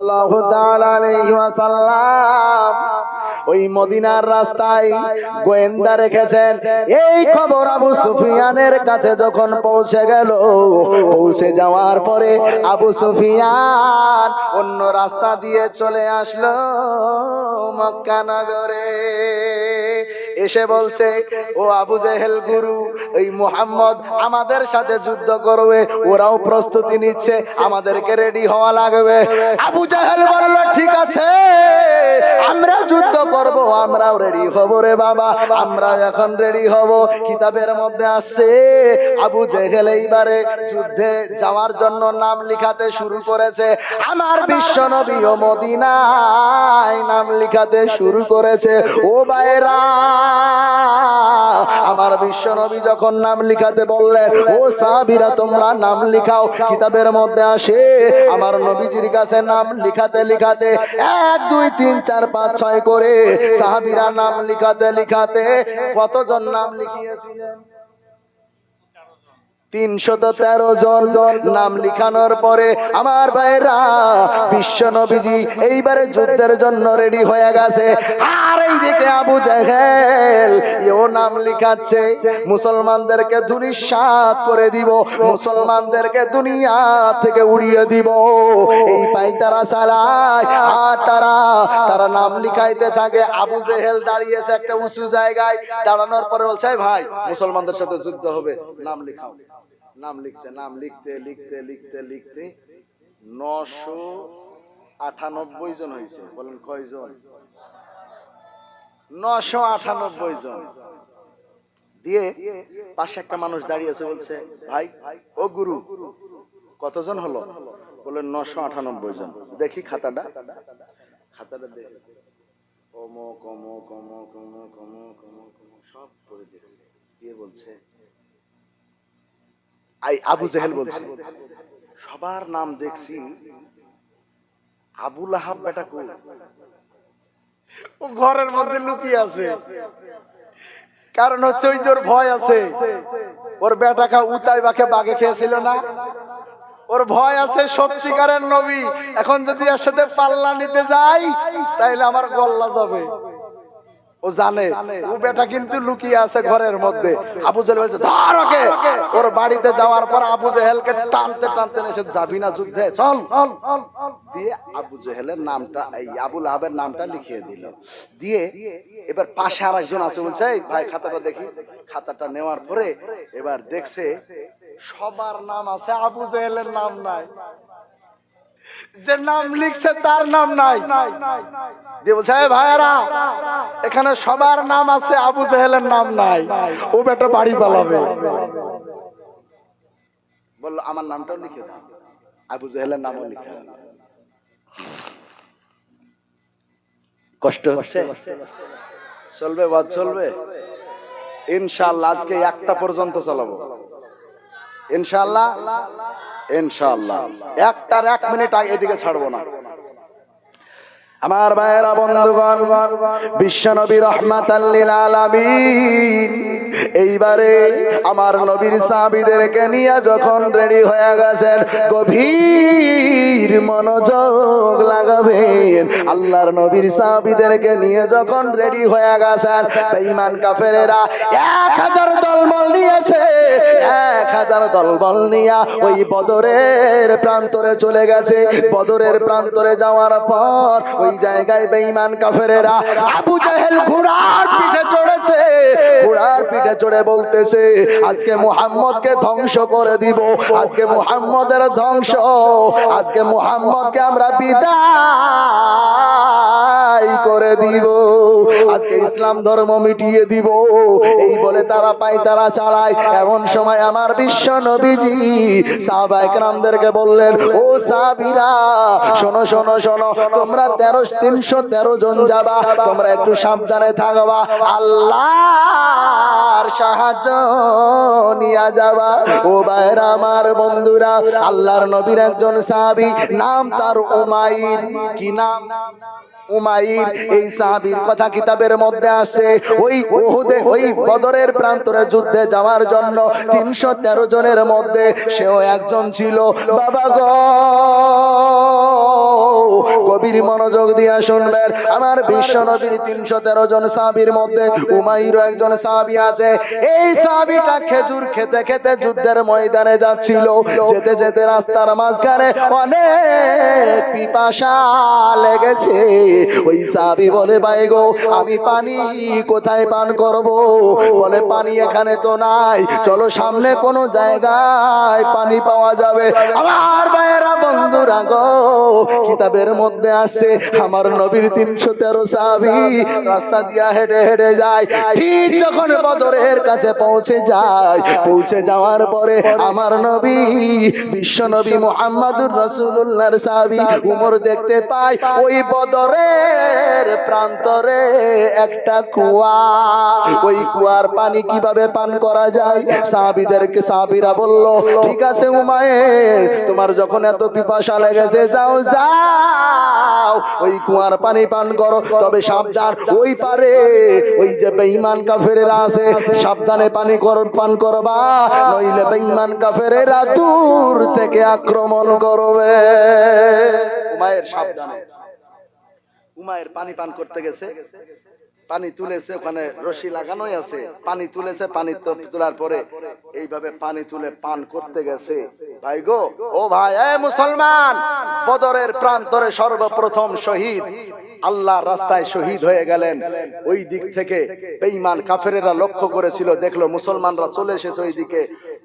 সাল্লাল্লাহু তাআলা আলাইহি ওয়াসাল্লাম ওই মদিনার রাস্তায় গোয়েন্দা রেখেছেন। এই খবর আবু সুফিয়ানের কাছে যখন পৌঁছে গেল, পৌঁছে যাওয়ার পরে আবু সুফিয়ান অন্য রাস্তা দিয়ে চলে আসলো মক্কা নগরে। এসে বলছে, ও আবু জেহেল গুরু, এই মুহাম্মদ আমাদের সাথে যুদ্ধ করবে, ওরাও প্রস্তুতি নিচ্ছে, আমাদেরকে রেডি হওয়া লাগবে। আবু জেহেল বলল, ঠিক আছে, আমরা যুদ্ধ করব, আমরাও রেডি হব রে বাবা, আমরা এখন রেডি হব। কিতাবের মধ্যে আসছে আবু জেহেল এইবারে যুদ্ধে যাওয়ার জন্য নাম লিখাতে শুরু করেছে। আমার বিশ্ব নবী ও মদিনায় নাম লিখাতে শুরু করেছে। ও ভাইরা, আমার বিশ্ব নবী যখন নাম লিখাতে বললেন, ও সাহাবীরা তোমরা নাম লিখাও। কিতাবের মধ্যে আসে আমার নবীজির কাছে নাম লিখাতে লিখাতে 1 2 3 4 5 6 করে সাহাবীরা নাম লিখাতে লিখাতে কতজন নাম লিখিয়েছিলেন? 313 জন নাম লিখানোর পরে আমার ভাইরা বিশ্ব নবীজি এইবারে যুদ্ধের জন্য রেডি হয়ে গেছে। আর এইদিকে আবু জেহেল এও নাম লিখাচ্ছে, মুসলমানদেরকে ধূলিসাৎ করে দিব, মুসলমানদেরকে দুনিয়া থেকে উড়িয়ে দিব, এই পাই তারা চালায়। আর তারা নাম লিখাইতে থাকে। আবু জেহেল দাঁড়িয়েছে একটা উঁচু জায়গায়, দাঁড়ানোর পরে বলছে, ভাই মুসলমানদের সাথে যুদ্ধ হবে, নাম লিখাও। নাম লিখছে, নাম লিখতে লিখতে লিখতে লিখতে 998 জন হয়েছে। বলেন কয়জন? 998 জন। দিয়ে পাশে একটা মানুষ দাঁড়িয়েছে, বলছে, ভাই ও গুরু, কতজন হলো? বলেন 998 জন। দেখি খাতাটা দেখেছে, অমুক অমুক অমুক অমুক অমুক অমুক অমুক সব করে দেখছে। দিয়ে বলছে, আবু জেহেল বলছে, সবার নাম দেখছি, আবু লাহাব বেটা কই? ও ঘরের মধ্যে লুকিয়ে আছে। কারণ হচ্ছে ওই জোর ভয় আছে, ওর বেটাকে উতাইবাকে বাগে খেয়েছিল না, ওর ভয় আছে সত্যিকারের নবী এখন যদি এর সাথে পাল্লা নিতে যাই তাইলে আমার গল্লা যাবে। ও জানে ও বেটা কিন্তু লুকিয়ে আছে ঘরের মধ্যে। আবু জেহেল বলছে, ধর ওকে। ওর বাড়িতে যাওয়ার পর আবু জেহেলকে টানতে টানতে এসে, যাবি না যুদ্ধে, চল। দিয়ে আবু জেহেলের নামটা, এই আবু লাহাবের নামটা লিখিয়ে দিল। দিয়ে এবার পাশে আর একজন আছে, বলছে, ভাই খাতাটা দেখি। খাতাটা নেওয়ার পরে এবার দেখছে সবার নাম আছে, আবু জেহেলের নাম নাই। যে নাম লিখছে তার নাম নাই। দিয়ে বলছে, ভাইরা এখানে সবার নাম আছে, আবু জেহেলের নাম নাই। ও বেটা বাড়ি পালাবে। বললো, আমার নামটাও লিখে দাও। আবু জেহেলের নামও লিখে। কষ্ট হচ্ছে? চলবে বাদ চলবে ইনশাআল্লাহ। আজকে 1টা পর্যন্ত চালাবো ইনশাআল্লাহ। ইনশাআল্লাহ 1টার 1 মিনিট আগে এদিকে ছাড়বো না। আমার ভাইয়েরা, বন্ধুগণ, বিশ্বনবী রাহমাতাল লিল আলামিন এইবারে আমার নবীর সাহাবীদেরকে নিয়ে যখন রেডি হয়ে গেছেন, গভীর মনোযোগ লাগাবেন। আল্লাহর নবীর সাহাবীদেরকে নিয়ে যখন রেডি হয়ে গেছেন, বেঈমান কাফেরেরা 1000 দলবল নিয়েছে। 1000 দলবল নিয়ে ওই বদরের প্রান্তরে চলে গেছে। বদরের প্রান্তরে যাওয়ার পর ওই জায়গায় বেঈমান কাফেরেরা আবু জেহেল ঘোড়ার পিঠে চড়েছে। ঘোড়ার পিঠে চড়ে বলতেছে, আজকে মুহাম্মদকে ধ্বংস করে দিব, আজকে মুহাম্মদের ধ্বংস, আজকে মুহাম্মদকে আমরা বিদায় করে দিব, আজকে ইসলাম ধর্ম মিটিয়ে দিব। এই বলে তারা পায় তারা চালায়। এমন সময় আমার বিশ্ব নবীজি সাহাবায়ে কেরামদেরকে বললেন, ও সাহাবীরা, শোনো শোনো শোনো, তোমরা 313 জন যাবা, তোমরা একটু সাবধানে থাকবা, আল্লাহর সাহায্য নিয়ে যাবা। ও ভাইরা আমার, বন্ধুরা, আল্লাহর নবীর একজন সাহাবী, নাম তার উমাইর। কি নাম? উমাইর। এই সাহাবীর কথা কিতাবের মধ্যে আছে। ওই উহুদে, ওই বদরের প্রান্তরে যুদ্ধে যাওয়ার জন্য 313 জনের মধ্যে সেও একজন ছিল। বাবা গো, গভীর মনোযোগ দিয়ে শুনবেন। আমার বিশ্ব নবীর 313 জন সাহাবীর মধ্যে উমাইর একজন সাহাবী আছে। এই সাহাবীটা খেজুর খেতে খেতে যুদ্ধের ময়দানে যাচ্ছিল। যেতে যেতে রাস্তার মাঝখানে অনেক পিপাসা লেগেছে। ওই সাহাবী বলে, ভাই গো, আমি পানি কোথায় পান করব? বলে, পানি এখানে তো নাই, চলো সামনে কোনো জায়গায় পানি পাওয়া যাবে। আমার ভাইয়েরা, বন্ধুরা গো, কিতাবের মধ্যে আছে আমার নবীর 313 সাহাবী রাস্তা দিয়া হেঁটে হেঁটে যায়। ঠিক যখন বদরের কাছে পৌঁছে যায়, পৌঁছে যাওয়ার পরে আমার নবী, বিশ্ব নবী মুহাম্মদুর রাসূলুল্লাহর সাহাবী উমর দেখতে পায় ওই বদরের প্রান্তরে একটা কুয়া। ওই কুয়ার পানি কিভাবে পান করা যায়? সাহাবীরা বলল, ঠিক আছে উমাইর, তোমার যখন এত পিপাসা লেগেছে, যাও যাও ওই কুয়ার পানি পান করো, তবে সাবধান, ওই পারে ওই যে বেঈমান কাফেরেরা আছে, সাবধানে পান করবা, নইলে বেঈমান কাফেরেরা দূর থেকে আক্রমণ করবে। উমাইর সাবধানে। উমাইর পানি পান করতে গেছে, পানি তুলেছে, ওখানে রশি লাগানোই আছে, পানি তুলেছে, পানি তোলার পরে এইভাবে পানি তুলে পান করতে গেছে। ভাই গো, ও ভাই, এ মুসলমান, বদরের প্রান্তরে সর্বপ্রথম শহীদ, আল্লাহর রাস্তায় শহীদ হয়ে গেলেন। ওই দিক থেকে বেঈমান কাফেরেরা লক্ষ্য করেছিল, দেখলো মুসলমানরা চলে এসেছে ওই দিকে।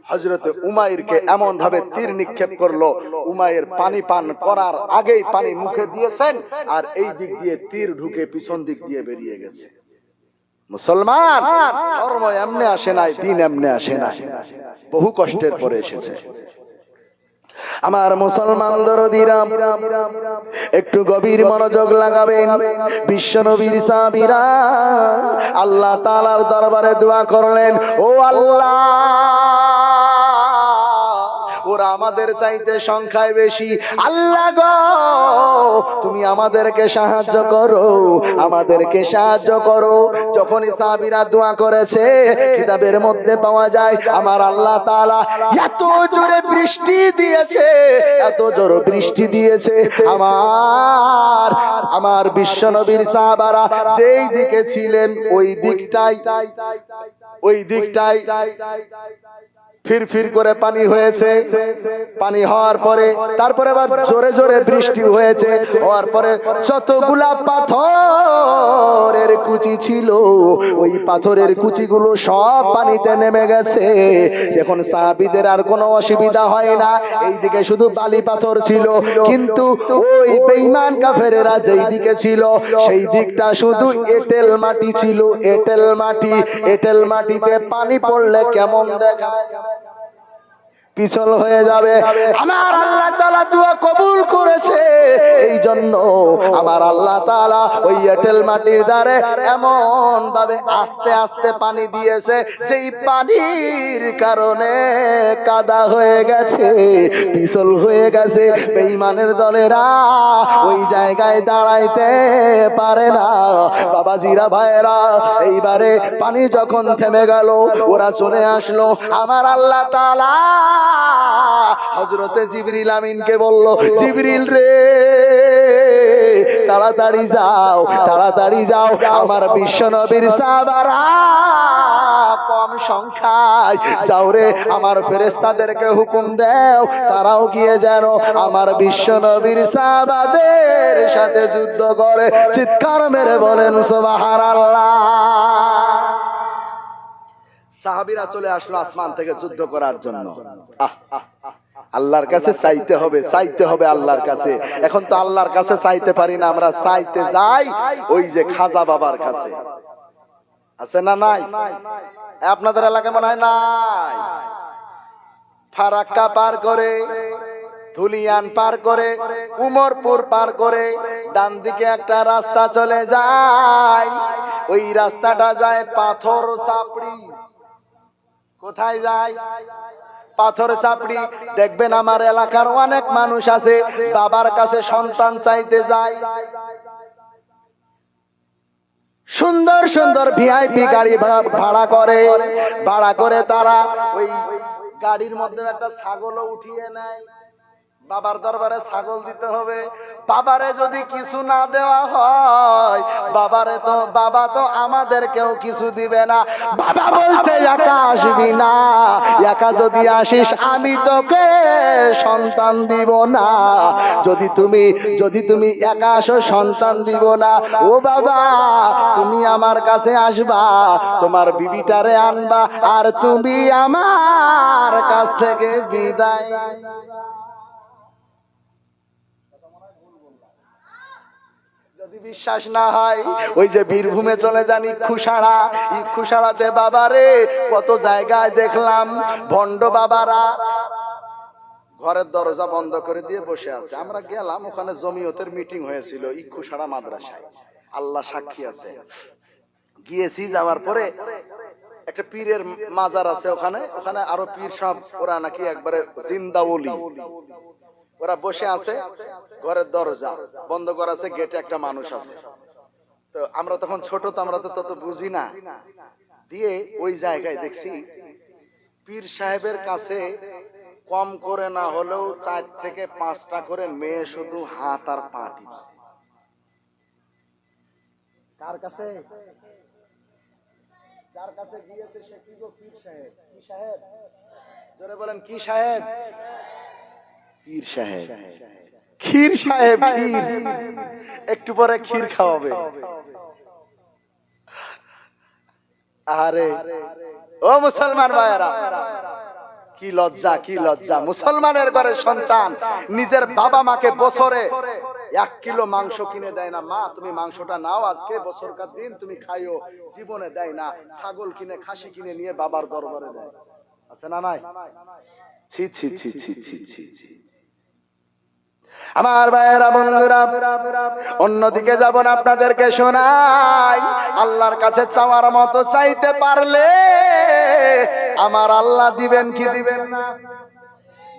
হযরতে উমাইরকে এমন ভাবে তীর নিক্ষেপ করলো, উমাইর পানি পান করার আগেই পানি মুখে দিয়েছেন, আর এই দিক দিয়ে তীর ঢুকে পিছন দিক দিয়ে বেরিয়ে গেছে। মুসলমান, ধর্ম এমনি আসে নাই, দিন এমনি আসে নাই, বহু কষ্টের পরে এসেছে। আমার মুসলমান দরদিরা, একটু গভীর মনোযোগ লাগাবেন। বিশ্ব নবীর সাহাবীরা আল্লাহ তাআলার দরবারে দোয়া করলেন, ও আল্লাহ, ওরা আমাদের চাইতে সংখ্যায় বেশি, আল্লাহ গো, তুমি আমাদেরকে সাহায্য করো, আমাদেরকে সাহায্য করো। যখনই সাহাবীরা দোয়া করেছে, কিতাবের মধ্যে পাওয়া যায় আমার আল্লাহ তাআলা এত জোরে বৃষ্টি দিয়েছে, এত জোরে বৃষ্টি দিয়েছে, আমার বিশ্ব নবীর সাহাবারা যেই দিকে ছিলেন ওই দিকটাই ফির করে পানি হয়েছে। পানি হওয়ার পরে তারপরে আবার জোরে জোরে বৃষ্টি হয়েছে। হওয়ার পরে যতগুলা পাথরের কুচি ছিল, ওই পাথরের কুচিগুলো সব পানিতে নেমে গেছে। এখন সাহাবীদের আর কোনো অসুবিধা হয় না, এইদিকে শুধু বালি পাথর ছিল, কিন্তু ওই বেঈমান কাফেরেরা যেই দিকে ছিল সেই দিকটা শুধু এঁটেল মাটি ছিল। এঁটেল মাটিতে পানি পড়লে কেমন দেখায়? পিছল হয়ে যাবে। আমার আল্লাহ তাআলা দোয়া কবুল করেছে, এই জন্য আমার আল্লাহ তাআলা ওই এঁটেল মাটির ধারে এমন ভাবে আস্তে আস্তে পানি দিয়েছে, যেই পানির কারণে কাদা হয়ে গেছে, পিছল হয়ে গেছে। বেঈমানের দলেরা ওই জায়গায় দাঁড়াইতে পারে না। বাবাজিরা, ভাইয়েরা, এইবারে পানি যখন থেমে গেল, ওরা চলে আসলো। আমার আল্লাহ তাআলা হযরতে জিবরিল আমিনকে বলল, জিবরিল রে, তাড়াতাড়ি যাও, আমার বিশ্ব নবীর সাহাবারা কম সংখ্যায়, যাও রে, আমার ফেরেশতাদেরকে হুকুম দাও, তারাও গিয়ে যেন আমার বিশ্ব নবীর সাহাবাদের সাথে যুদ্ধ করে। চিৎকার মেরে বলেন সুবহানাল্লাহ। সাহাবীরা চলে আসলো আসমান থেকে যুদ্ধ করার জন্য। আল্লাহর কাছে চাইতে হবে আল্লাহর কাছে। এখন তো আল্লাহর কাছে চাইতে পারি না, আমরা চাইতে যাই ওই যে খাজা বাবার কাছে। আছে না নাই? আপনাদের এলাকায় মনে হয় নাই? ফারাক্কা পার করে, ধুলিয়ান পার করে, উমরপুর পার করে ডান দিকে একটা রাস্তা চলে যায়। ওই রাস্তাটা যায় পাথর চাপড়ি। কোথায় যায়? পাথর চাপড়ি। দেখবেন আমার এলাকার অনেক মানুষ আছে বাবার কাছে সন্তান চাইতে যায়, সুন্দর সুন্দর ভিআইপি গাড়ি ভাড়া করে তারা ওই গাড়ির মধ্যে একটা ছাগলও উঠিয়ে নেয়, বাবার দরবারে ছাগল দিতে হবে। বাবারে যদি কিছু না দেওয়া হয়, বাবা তো আমাদেরকেও কিছু দিবে না। বাবা বলছে একা আসবি না, একা যদি আসিস আমি তোকে সন্তান দিব না। যদি তুমি একা আসো সন্তান দিব না। ও বাবা, তুমি আমার কাছে আসবা, তোমার বিবিটারে আনবা, আর তুমি আমার কাছ থেকে বিদায়। যদি বিশ্বাস না হয়, ওই যে বীরভূমে চলে যান ইক্ষুসাড়াতে বাবারে, কত জায়গায় দেখলাম ভণ্ড বাবারা ঘরের দরজা বন্ধ করে দিয়ে বসে আছে। আমরা গেলাম, ওখানে জমিয়তের মিটিং হয়েছিল ইক্ষুসাড়া মাদ্রাসায়, আল্লাহ সাক্ষী আছে। গিয়েছি, যাওয়ার পরে একটা পীরের মাজার আছে ওখানে আরো পীর সব, ওরা নাকি একবারে জিন্দা ওলি। ওরা বসে আছে, ঘরের দরজা বন্ধ করা আছে, গেটে একটা মানুষ আছে। তো আমরা তখন ছোট, তো আমরা তো তত বুঝি না, দিয়ে ওই জায়গায় দেখছি পীর সাহেবের কাছে কম করে না হলেও 4 থেকে 5টা করে মেয়ে শুধু হাত আর পা টিপছে। কার কাছে? যার কাছে গিয়েছে সে কি গো? পীর সাহেব। কি সাহেব? জোরে বলেন, কি সাহেব? পীর সাহেব। ক্ষীর সাহেব, ক্ষীর। একটু পরে ক্ষীর খাওয়াবে। আরে ও মুসলমান ভাইরা, কি লজ্জা, কি লজ্জা! মুসলমানের ঘরে সন্তান নিজের বাবা মাকে বছরে 1 কিলো মাংস কিনে দেয় না। মা, তুমি মাংসটা নাও, আজকে বছরকার দিন তুমি খাইও। জীবনে দেয় না। ছাগল কিনে, খাসি কিনে নিয়ে বাবার দরবারে দেয়। আছে না নাই? ছি ছি ছি ছি ছি ছি ছি। আমার ভাইয়েরা, বন্ধুরা, অন্যদিকে যাব না, আপনাদেরকে শোনাই। আল্লাহর কাছে চাওয়ার মতো চাইতে পারলে আমার আল্লাহ দিবেন কি দিবেন না?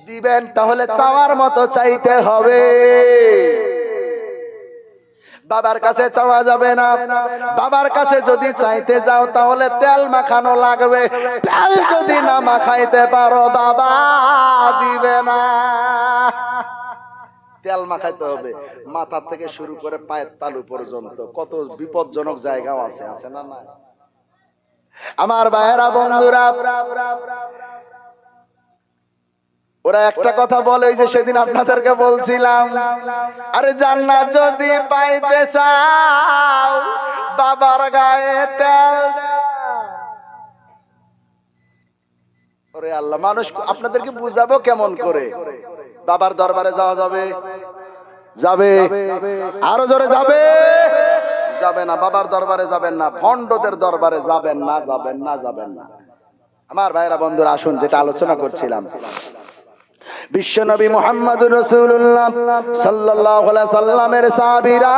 দিবেন। তাহলে চাওয়ার মতো চাইতে হবে। বাবার কাছে চাওয়া যাবে না। বাবার কাছে যদি চাইতে যাও তাহলে তেল মাখানো লাগবে। তেল যদি না মাখাইতে পারো, বাবা দিবে না। তেল মাখাইতে হবে, মাথা থেকে শুরু করে পায়ের তালু পর্যন্ত। কত বিপজ্জনক জায়গাও আছে, আছে না না? আমার ভাইয়েরা, বন্ধুরা, ওরা একটা কথা বলে, যে সেদিন আপনাদেরকে বলছিলাম, আরে জান্নাত যদি পাইতে চাও বাবার গায়ে তেল দাও। ওরে আল্লাহ, মানুষ আপনাদেরকে বুঝাবো কেমন করে? বাবার দরবারে যাওয়া যাবে? যাবে? আরো জোরে যাবে? যাবে না। বাবার দরবারে যাবেন না, ভণ্ডদের দরবারে যাবেন না, যাবেন না, যাবেন না। আমার ভাইরা, বন্ধুরা, আসুন, যেটা আলোচনা করছিলাম, বিশ্বনবী মুহাম্মদুর রাসূলুল্লাহ সাল্লাল্লাহু আলাইহি সাল্লামের সাহাবীরা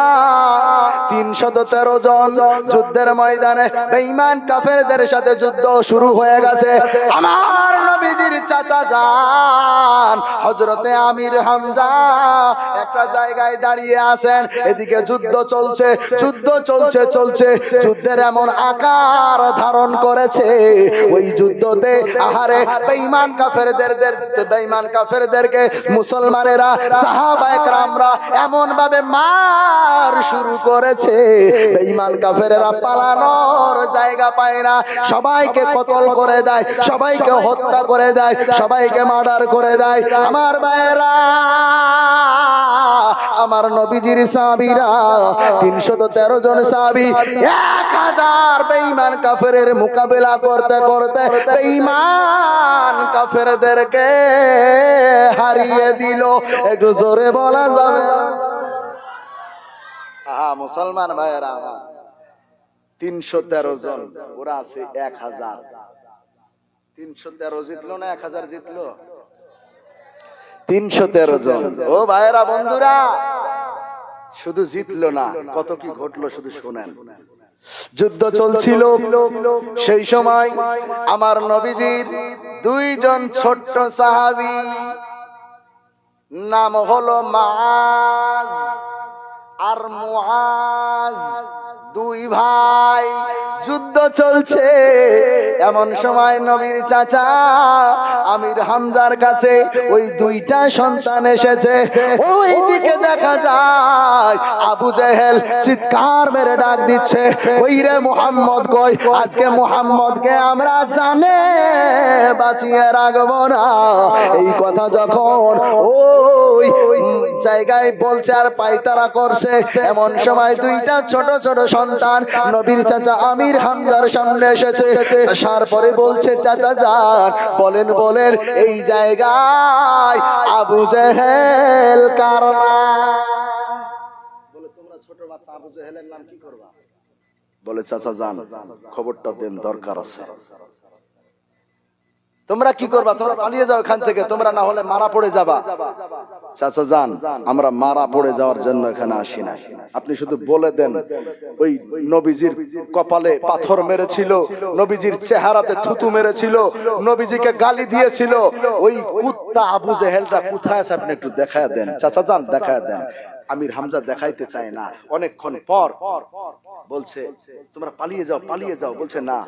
313 জন যুদ্ধের ময়দানে বেঈমান কাফেরদের সাথে যুদ্ধ শুরু হয়ে গেছে। আমার নবীজির চাচা জান হযরতে আমির হামজা একটা জায়গায় দাঁড়িয়ে আছেন। এদিকে যুদ্ধ চলছে, যুদ্ধ চলছে, যুদ্ধের এমন আকার ধারণ করেছে, ওই যুদ্ধতে আহারে বেঈমান কাফেরদেরকে মুসলমানেরা, সাহাবায়ে কেরামরা এমন ভাবে মার শুরু করেছে, বেঈমান কাফেররা পালানোর জায়গা পায় না। সবাইকে কতল করে দেয়, সবাইকে হত্যা করে দেয়, সবাইকে মার্ডার করে দেয়। আমার ভাইয়েরা, আমার নবীজির সাহাবীরা 313 জন সাহাবী 1000 বেঈমান কাফেরের মোকাবেলা করতে করতে বেঈমান কাফেরদেরকে হারিয়ে দিল। একটু জোরে বলা যাবে? মুসলমান ভাইয়েরা, 313 জন, ওরা আছে 1000। 313 জিতলো না 1000 জিতলো? 313 জন। ও ভাইয়েরা, বন্ধুরা, শুধু জিতলো না, কত কি ঘটলো শুধু শুনেন। যুদ্ধ চলছিল, সেই সময় আমার নবীজির 2 জন ছোট্ট সাহাবী, নাম হলো মাআজ আর মুআজ, 2 ভাই। যুদ্ধ চলছে। এমন সময় নবীর চাচা আমির হামজার কাছে ওই দুইটা সন্তান এসেছে। ওই দিকে দেখা যায় আবু জেহেল চিৎকার মেরে ডাক দিচ্ছে, কই রে মুহাম্মদ কই? আজকে মুহাম্মদকে আমরা জানে বাঁচিয়ে রাখবো না। এই কথা যখন ওই জায়গায় বলছে আর পায়তারা করছে, এমন সময় দুইটা ছোট ছোট সন্তান নবীর চাচা আমির হামজার সামনে এসেছে। আসার পরে বলছে, চাচা যান, বলেন বলেন এই জায়গায় আবু জেহেল কার নাম? বলে তোমরা ছোট বাচ্চা আবু জেহেলের নাম কি করবা? বলে চাচা যান, খবরটা দেন, দরকার আছে। তোমরা কি করবা? তোমরা পালিয়ে যাও এখান থেকে, তোমরা না হলে মারা পড়ে যাবা। চাচা যান, আমরা মারা পড়ে যাওয়ার জন্য এখানে আসি না, আপনি শুধু বলে দেন ওই নবীজির কপালে পাথর মেরেছিল, নবীজির চেহারাতে থুতু মেরেছিল, নবীজিকে গালি দিয়েছিল, ওই কুত্তা আবু জেহেলটা কোথায় আছে আপনি একটু দেখায় দেন। চাচা যান, দেখায় দেন। আমির হামজা দেখাইতে চায় না। অনেকক্ষণ পর বলছে, তোমরা পালিয়ে যাও, পালিয়ে যাও। বলছে না,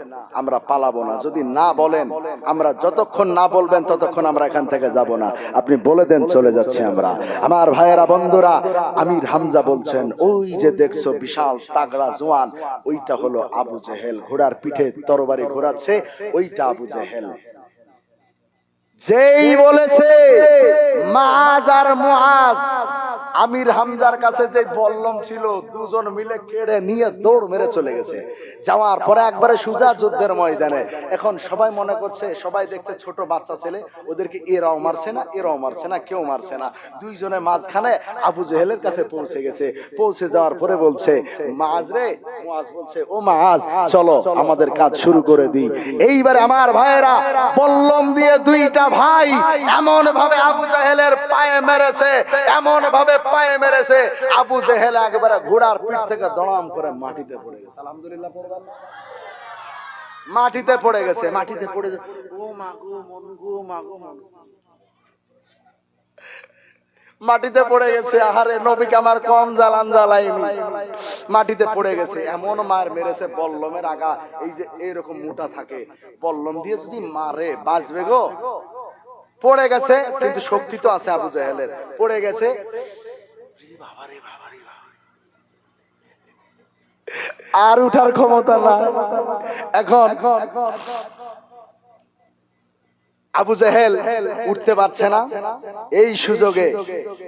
আমরা পালাবো না, যদি না বলেন, আমরা যতক্ষণ না বলবেন ততক্ষণ আমরা এখান থেকে যাব না, আপনি বলে দেন চলে যাচ্ছি আমরা। আমার ভাইয়েরা, বন্ধুরা, আমির হামজা বলছেন, ওই যে দেখছো বিশাল তাগড়া জওয়ান, ওইটা হলো আবু জেহেল, ঘোড়ার পিঠে তরবারি ঘোরাচ্ছে, ওইটা আবু জেহেল। যেই বলেছে মাজ আর মুআজ, আমির হামজার কাছে যে বল্লম ছিল, দুজন মিলে কেড়ে নিয়ে দৌড় মেরে চলে গেছে। যাওয়ার পরে একবারে সুজা যুদ্ধের ময়দানে। এখন সবাই মনে করছে, সবাই দেখছে ছোট বাচ্চা ছেলে, ওদেরকে এরাও মারছে না, এরাও মারছে না, কেউ মারছে না। দুইজনের মাঝখানে আবু জেহেলের কাছে পৌঁছে গেছে। পৌঁছে যাওয়ার পরে বলছে, মাজ রে, মুআজ বলছে, ও মাজ, চলো আমাদের কাজ শুরু করে দিই। এইবারে আমার ভাইয়েরা বল্লম দিয়ে দুইটা ভাই এমন ভাবে আবু জেহেলের পায়ে মেরেছে, এমন ভাবে পায়ে মেরেছে, আবু জেহেল একবারে ঘোড়ার পিঠ থেকে দড়াম করে মাটিতে পড়ে গেছে। আলহামদুলিল্লাহ পড়বেন না? মাটিতে পড়ে গেছে, মাটিতে পড়ে গেছে। ও মা গো মন গো, মা গো মন। মাটিতে পড়ে গেছে। আহারে, নবীকে আমার কম জ্বালান জ্বালাইনি। মাটিতে পড়ে গেছে। এমন মার মেরেছে, বল্লমের আগা এই যে এরকম মোটা থাকে, বল্লম দিয়ে যদি মারে বাঁচবে গো। পড়ে গেছে, কিন্তু শক্তি তো আছে আবু জেহেলের। পড়ে গেছে, আর উঠার ক্ষমতা না। এখন আবু জেহেল উঠতে পারছে না। এই সুযোগে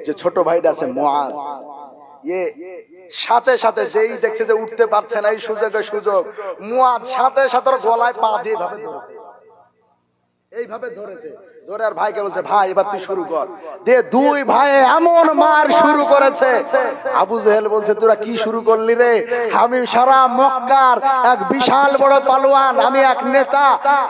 যে ছোট ভাইটা আছে মুআজ, সাথে সাথে যেই দেখছে যে উঠতে পারছে না, এই সুযোগে সুযোগ মুআজ সাথে সাথে ওর গলায় পা দিয়ে ভাবে ধরেছে, এইভাবে ধরেছে। ধরে আর ভাইকে বলছে, ভাই এবার তুই শুরু কর। দিয়ে দুই ভাই এমন মার শুরু করেছে। আবু জেহেল বলছে, তোরা কি শুরু করলি রে? আমি সারা মক্কার এক বিশাল বড় পালোয়ান, আমি এক নেতা,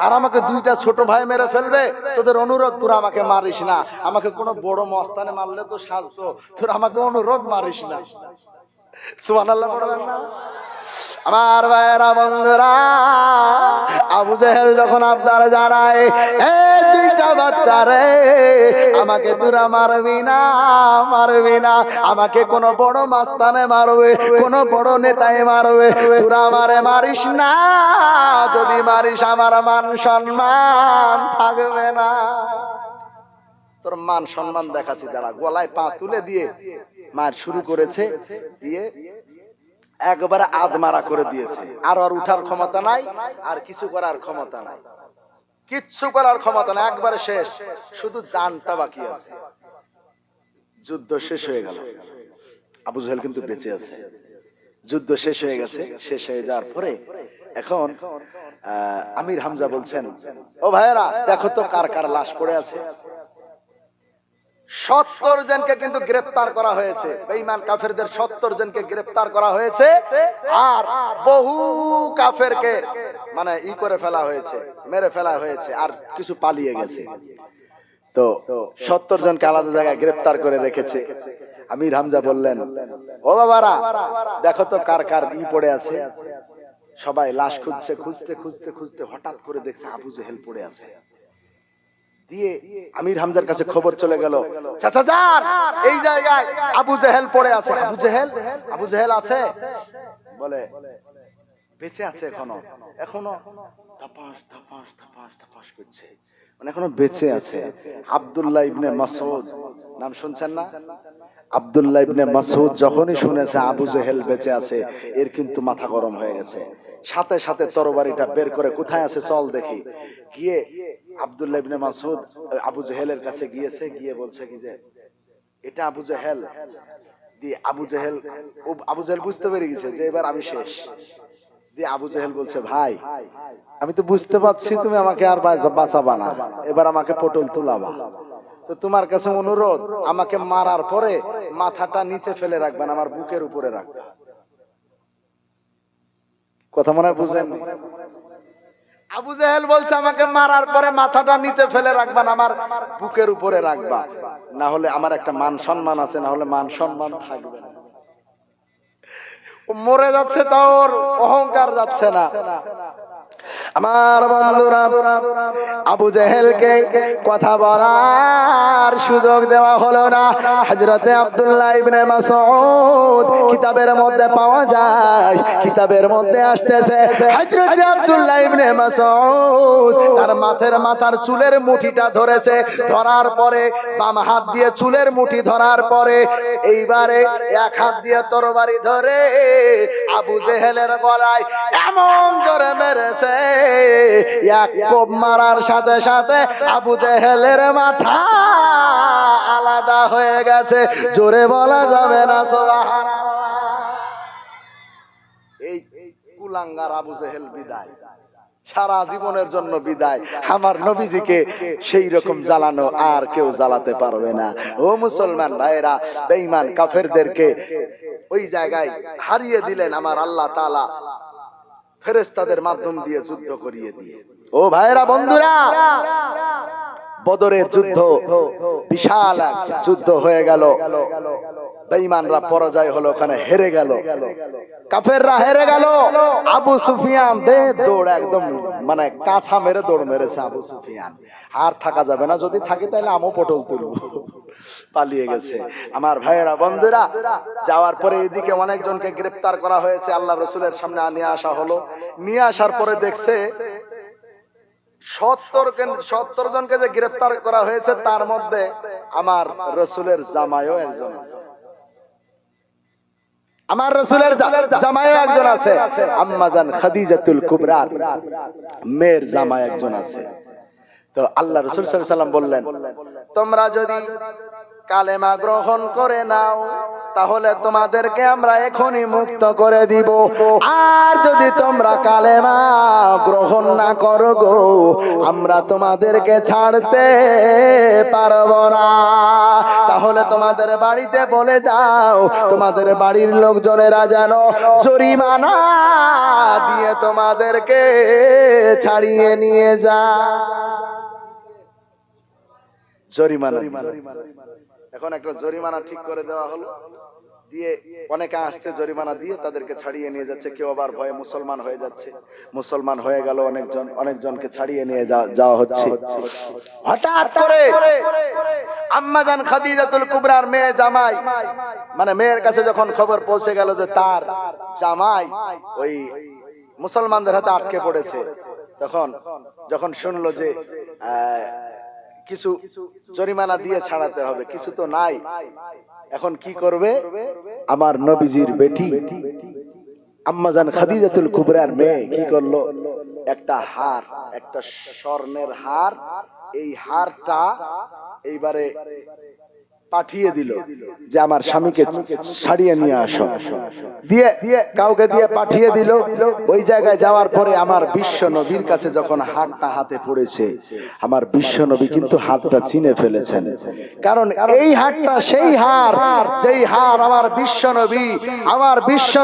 আর আমাকে দুইটা ছোট ভাই মেরে ফেলবে? তোদের অনুরোধ, তোরা আমাকে মারিস না। আমাকে কোনো বড় মস্তানে মারলে তো সাজতো, তোরা আমাকে অনুরোধ মারিস না। সুবহানাল্লাহ পড়বেন না? আমার ভাইয়েরা, বন্ধুরা, আবু জেহেল যখন আবদার জানায়, এ দুইটা বাচ্চা রে, আমাকে তোরা মারবি না, মারবি না, আমাকে কোন বড় মাস্তানে মারবে, কোন বড় নেতায় মারবে, তোরা আমারে মারিস না, যদি মারিস আমার মান সম্মান থাকবে না। তোর মান সম্মান দেখাচ্ছি, দাঁড়া। গলায় পা তুলে দিয়ে মার শুরু করেছে, দিয়ে একবারে আদমারা করে দিয়েছে। আর আর উঠার ক্ষমতা নাই, আর কিছু করার ক্ষমতা নাই, কিচ্ছু করার ক্ষমতা নাই, একবারে শেষ, শুধু জানটা বাকি আছে। যুদ্ধ শেষ হয়ে গেল, আবু জেহেল কিন্তু বেঁচে আছে। যুদ্ধ শেষ হয়ে গেছে। শেষ হয়ে যাওয়ার পরে এখন আমির হামজা বলছেন, ও ভাইয়েরা, দেখো তো কার কার লাশ পড়ে আছে। 70 জনকে কিন্তু গ্রেফতার করা হয়েছে, বেঈমান কাফেরদের 70 জনকে গ্রেফতার করা হয়েছে, আর বহু কাফেরকে মানে করে ফেলা হয়েছে, মেরে ফেলা হয়েছে, আর কিছু পালিয়ে গেছে। তো 70 জনকে আলাদা জায়গায় গ্রেফতার করে রেখেছে। আমির হামজা বললেন, ও বাবারা, দেখো তো কার কার পড়ে আছে। সবাই লাশ খুঁজছে, খুঁজতে খুঁজতে খুঁজতে হঠাৎ করে দেখছে আবু জেহেল পড়ে আছে। দিয়ে আমির হামজার কাছে খবর চলে গেল, চাচা যান, এই জায়গায় আবু জেহেল পড়ে আছে। আবু জেহেল, আবু জেহেল আছে? বলে বেঁচে আছে এখনো, এখনো ধপাস ধপাস ধপাস ধপাস করছে, মানে এখনো বেঁচে আছে। আব্দুল্লাহ ইবনে মাসউদ নাম শুনছেন না? আব্দুল্লাহ ইবনে মাসউদ যখনই শুনেছে আবু জেহেল বেঁচে আছে, এর কিন্তু মাথা গরম হয়ে গেছে। সাথে সাথে তরবারিটা বের করে, কোথায় আছে চল দেখি। গিয়ে আব্দুল্লাহ ইবনে মাসউদ আবু জেহেলের কাছে গিয়েছে, গিয়ে বলছে কি যে এটা আবু জেহেল। দিয়ে আবু জেহেল বুঝতে পেরে গেছে যে এবার আমি শেষ। দিয়ে আবু জেহেল বলছে, ভাই আমি তো বুঝতে পারছি তুমি আমাকে আর বাঁচাবা না, এবার আমাকে পটল তুলাবা। তো তোমার কাছে অনুরোধ, আমাকে মারার পরে মাথাটা নিচে ফেলে রাখবেন, আমার বুকের উপরে রাখবেন। কথা মনে হয় বুঝেন? আবু জেহেল বলছে আমাকে মারার পরে মাথাটা নিচে ফেলে রাখবেন, আমার বুকের উপরে রাখবা, না হলে আমার একটা মান সম্মান আছে, না হলে মান সম্মান থাকবে না। ও মরে যাচ্ছে, তাও ওর অহংকার যাচ্ছে না। আমার বন্ধুরা, আবু জেহেলকে কথা বলার সুযোগ দেওয়া হলো না। হযরতে আব্দুল্লাহ ইবনে মাসউদ কিতাবের মধ্যে পাওয়া যায়, কিতাবের মধ্যে আসতেছে হযরতে আব্দুল্লাহ ইবনে মাসউদ তার মাথার চুলের মুঠিটা ধরেছে, ধরার পরে বাম হাত দিয়ে চুলের মুঠি ধরার পরে এইবারে এক হাত দিয়ে তরবারি ধরে আবু জেহেলের গলায় এমন জোরে মেরেছে, এক কোপ মারার সাথে সাথে আবু জেহেলের মাথা আলাদা হয়ে গেছে। জোরে বলা যাবে না সুবহানাল্লাহ। এই কুলাঙ্গার আবু জেহেল বিদায়, সারা জীবনের জন্য বিদায়। আমার নবীজিকে সেই রকম জ্বালানো আর কেউ জ্বালাতে পারবে না। ও মুসলমান ভাইরা, বেঈমান কাফেরদেরকে ওই জায়গায় হারিয়ে দিলেন আমার আল্লাহ তাআলা ফেরেশতাদের মাধ্যম দিয়ে, যুদ্ধ করিয়ে দিয়ে। ও ভাইরা বন্ধুরা, বদরের যুদ্ধ বিশাল এক যুদ্ধ হয়ে গেল। বেঈমানরা পরাজয় হলো, ওখানে হেরে গেল, কাফেররা হেরে গেল। আবু সুফিয়ান দে দৌড়, একদম মানে কাঁচা মেরে দৌড় মেরেছে আবু সুফিয়ান। আর থাকা যাবে না, যদি থাকি তাহলে আমও পটল তুলবো, পালিয়ে গেছে। আমার ভাইয়েরা বন্ধুরা, যাওয়ার পরে এদিকে অনেকজনকে গ্রেফতার করা হয়েছে, আল্লাহ রসুলের সামনে নিয়ে আসা হলো। নিয়ে আসার পরে দেখছে 70 জনকে যে গ্রেফতার করা হয়েছে, তার মধ্যে আমার রসুলের জামাইও একজন আছে। আমার রাসূলের জামাইও একজন আছে, আম্মা জান খাদিজাতুল কুবরা মেয়ের জামাই একজন আছে। তো আল্লাহ রাসূল সাল্লাল্লাহু আলাইহি ওয়াসাল্লাম বললেন, তোমরা যদি কালেমা গ্রহণ করে নাও তাহলে তোমাদেরকে আমরা এখনই মুক্ত করে দিব, আর যদি তোমরা কালেমা গ্রহণ না করো গো, আমরা তোমাদেরকে ছাড়তে পারবো না। তাহলে তোমাদের বাড়িতে বলে দাও, তোমাদের বাড়ির লোকজনেরা যেন জরিমানা দিয়ে তোমাদেরকে ছাড়িয়ে নিয়ে যায়। জরিমানা, এখন একটা জরিমানা ঠিক করে দেওয়া হলো, দিয়ে অনেকে আসছে জরিমানা দিয়ে তাদেরকে ছাড়িয়ে নিয়ে যাচ্ছে। কেউ আবার ভয়ে মুসলমান হয়ে যাচ্ছে, মুসলমান হয়ে গেল অনেকজনকে ছাড়িয়ে নিয়ে যাওয়া হচ্ছে। হঠাৎ করে আম্মা জান খাদিজাতুল কুবরার মেয়ে জামাই, মানে মেয়ের কাছে যখন খবর পৌঁছে গেল যে তার জামাই ওই মুসলমানদের হাতে আটকে পড়েছে, যখন শুনলো যে কিছু জরিমানা দিয়ে ছাড়াতে হবে, কিছু তো নাই, এখন কি করবে? আমার নবীজির বেটি আম্মা জান খাদিজাতুল কুবরার মেয়ে কি করলো? একটা হার, একটা স্বর্ণের হার, এই হারটা এইবারে পাঠিয়ে দিল যে আমার স্বামীকে ছাড়িয়ে নিয়ে আসো, দিয়ে কাউকে দিয়ে পাঠিয়ে দিল। ওই জায়গায় যাওয়ার পরে আমার বিশ্ব নবীর কাছে যখন হারটা হাতে পড়েছে, আমার বিশ্ব নবী কিন্তু হারটা চিনে ফেলেছেন, কারণ এই হারটা সেই হার যেই হার আমার বিশ্ব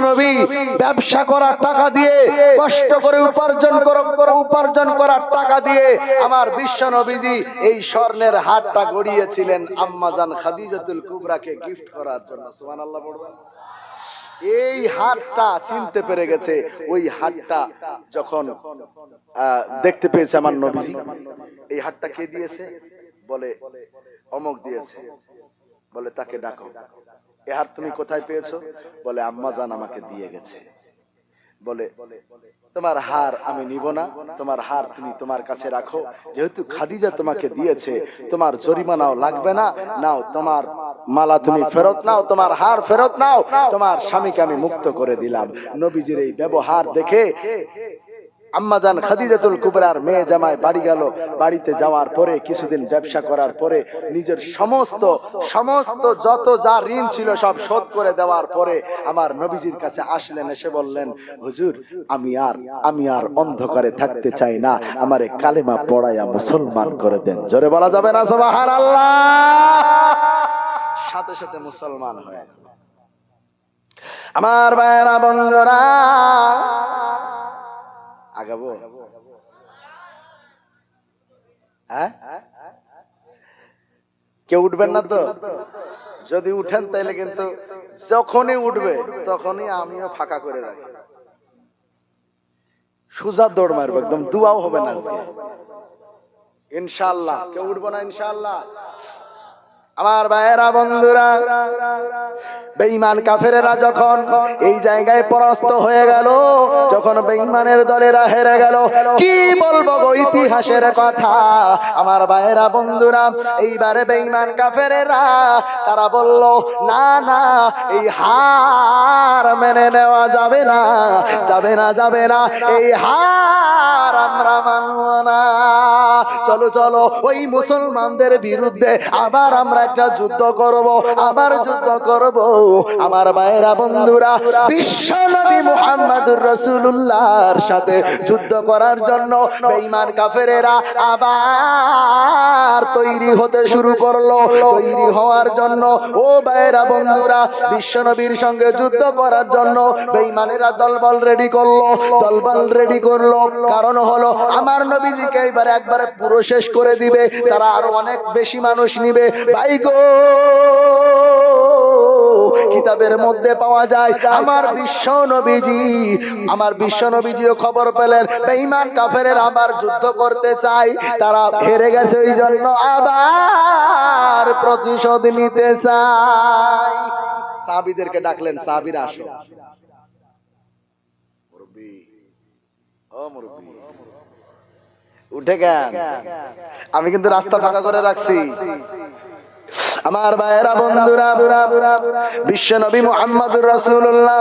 নবী ব্যবসা করার টাকা দিয়ে, কষ্ট করে উপার্জন করার টাকা দিয়ে আমার বিশ্ব নবীজি এই স্বর্ণের হারটা গড়িয়েছিলেন আম্মা জান খাদিজাতুল কুবরাকে গিফট করার জন্য। সুবহানাল্লাহ পড়বেন। এই হারটা চিনতে পেরে গেছে। ওই হারটা যখন দেখতে পেয়েছে আমার নবীজি, এই হারটা কে দিয়েছে? বলে অমুক দিয়েছে। বলে তাকে ডাকো, এ হার তুমি কোথায় পেয়েছো? বলে আম্মা জান আমাকে দিয়ে গেছে। বলে তোমার হার আমি নিব না, তোমার হার তুমি তোমার কাছে রাখো, যেহেতু খাদিজা তোমাকে দিয়েছে, তোমার জরিমানাও লাগবে না, নাও তোমার মালা তুমি ফেরত নাও, তোমার হার ফেরত নাও, তোমার স্বামীকে আমি মুক্ত করে দিলাম। নবীজির এই ব্যবহার দেখে আম্মাজান খাদিজাতুল কুবরার মেয়ে জামাই বাড়ি গেল। বাড়িতে যাওয়ার পরে কিছুদিন ব্যবসা করার পরে নিজের সমস্ত যত যা ঋণ ছিল সব শোধ করে দেওয়ার পরে আমার নবীজির কাছে আসলেন, এসে বললেন, হুজুর আমি আর অন্ধকারে থাকতে চাই না, আমারে কালেমা পড়াইয়া মুসলমান করে দেন। জোরে বলা যাবে না সুবহানাল্লাহ? সাথে সাথে মুসলমান হয়ে গেল। আমার ভাইয়েরা বন্ধুরা, আগাবো? হ্যাঁ, কেউ উঠবেন না তো? যদি উঠেন তাহলে কিন্তু যখনই উঠবে তখনই আমিও ফাঁকা করে রাখি, সোজা দৌড় মারবো, একদম দুয়াও হবে না আজকে ইনশাআল্লাহ। কেউ উঠবো না ইনশাআল্লাহ। আমার ভাইয়েরা বন্ধুরা, বেঈমান কাফেরেরা যখন এই জায়গায় পরাস্ত হয়ে গেল, যখন বেঈমানের দলেরা হেরে গেল, কি বলবো গো ইতিহাসের কথা। আমার ভাইয়েরা বন্ধুরা, এইবারে বেঈমান কাফেরেরা তারা বলল, না না, এই হার মেনে নেওয়া যাবে না, যাবে না, যাবে না, এই হার আমরা মানব না। চলো চলো, ওই মুসলমানদের বিরুদ্ধে আবার আমরা একটা যুদ্ধ করব, আবার যুদ্ধ করব। আমার ভাইয়েরা বন্ধুরা, বিশ্বনবী মুহাম্মদুর রাসূলুল্লাহর সাথে যুদ্ধ করার জন্য বেঈমান কাফেরেরা আবার তৈরি হতে শুরু করলো। তৈরি হওয়ার জন্য, ও ভাইয়েরা বন্ধুরা, বিশ্বনবীর সঙ্গে যুদ্ধ করার জন্য বেঈমানেরা দলবল রেডি করলো। কারণ হলো আমার নবীজিকে একবারে পুরো শেষ করে দিবে, তারা আরো অনেক বেশি মানুষ নিবে। ভাই গো, কিতাবের মধ্যে পাওয়া যায় আমার বিশ্ব নবীজিও খবর পেলেন বেঈমান কাফেরের আবার যুদ্ধ করতে চায়, তারা হেরে গেছে, ওই জন্য আবার প্রতিশোধ নিতে চায়। সাহাবীদেরকে ডাকলেন, সাহাবীরা আসো। মুরব্বি, ও মুরব্বি, উঠে গেন, আমি কিন্তু রাস্তা ফাঁকা করে রাখছি। আমার ভাইয়েরা বন্ধুরা, বিশ্বনবী মুহাম্মদুর রাসূলুল্লাহ